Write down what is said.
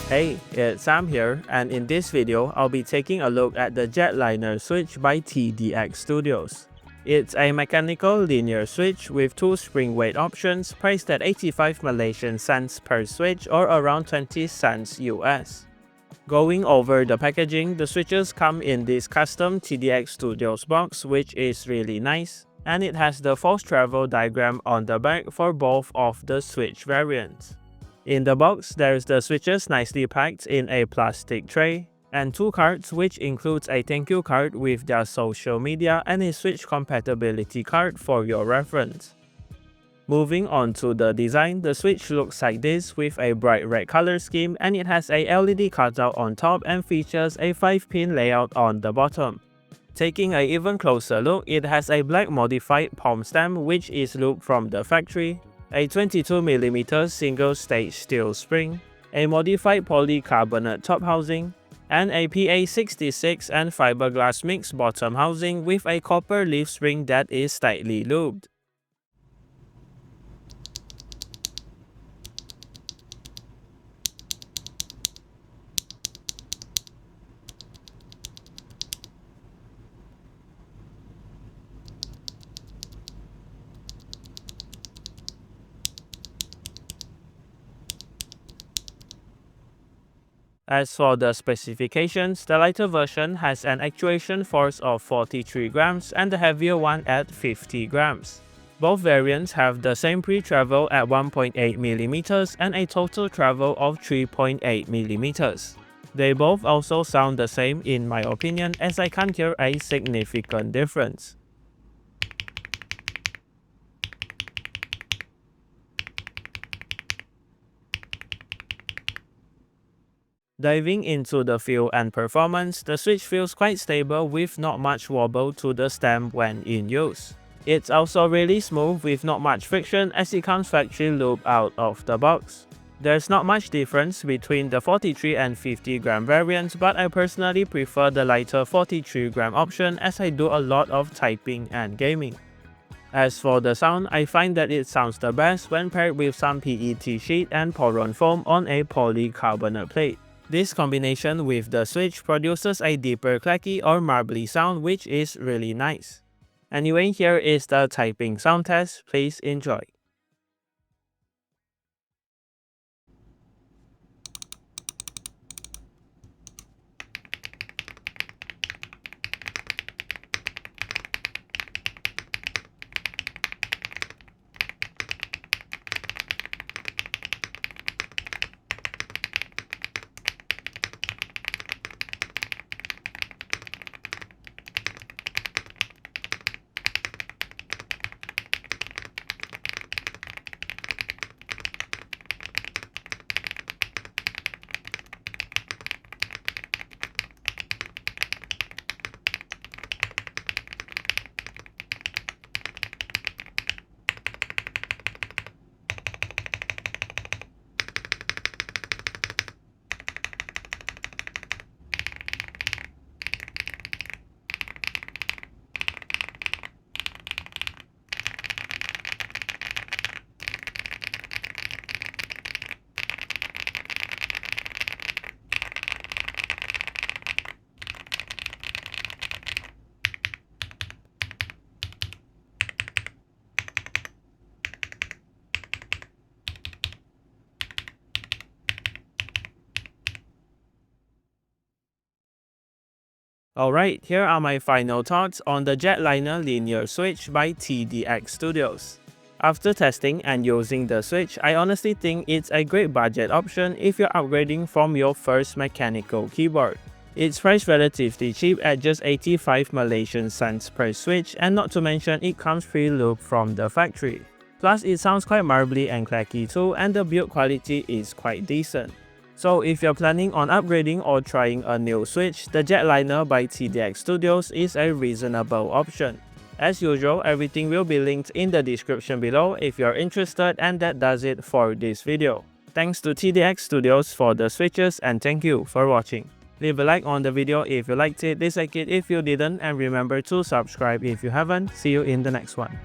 Hey, it's Sam here, and in this video, I'll be taking a look at the Jetliner Switch by TDX Studios. It's a mechanical linear switch with two spring weight options priced at 85 Malaysian cents per switch or around 20 cents US. Going over the packaging, the switches come in this custom TDX Studios box, which is really nice, and it has the force travel diagram on the back for both of the switch variants. In the box, there's the switches nicely packed in a plastic tray, and two cards, which includes a thank you card with their social media and a switch compatibility card for your reference. Moving on to the design, the switch looks like this with a bright red color scheme, and it has a LED cutout on top and features a 5-pin layout on the bottom. Taking an even closer look, it has a black modified palm stem which is looped from the factory, a 22mm single-stage steel spring, a modified polycarbonate top housing, and a PA66 and fiberglass mix bottom housing with a copper leaf spring that is tightly lubed. As for the specifications, the lighter version has an actuation force of 43 grams and the heavier one at 50 grams. Both variants have the same pre-travel at 1.8mm and a total travel of 3.8mm. They both also sound the same in my opinion, as I can't hear a significant difference. Diving into the feel and performance, the switch feels quite stable with not much wobble to the stem when in use. It's also really smooth with not much friction as it comes factory lube out of the box. There's not much difference between the 43 and 50 gram variants, but I personally prefer the lighter 43 gram option as I do a lot of typing and gaming. As for the sound, I find that it sounds the best when paired with some PET sheet and Tamron foam on a polycarbonate plate. This combination with the switch produces a deeper clacky or marbly sound, which is really nice. Anyway, here is the typing sound test. Please enjoy. Alright, here are my final thoughts on the Jetliner Linear Switch by TDX Studios. After testing and using the Switch, I honestly think it's a great budget option if you're upgrading from your first mechanical keyboard. It's priced relatively cheap at just 85 Malaysian cents per Switch, and not to mention it comes pre-lubed from the factory. Plus it sounds quite marbly and clacky too, and the build quality is quite decent. So if you're planning on upgrading or trying a new Switch, the Jetliner by TDX Studios is a reasonable option. As usual, everything will be linked in the description below if you're interested, and that does it for this video. Thanks to TDX Studios for the switches, and thank you for watching. Leave a like on the video if you liked it, dislike it if you didn't, and remember to subscribe if you haven't. See you in the next one.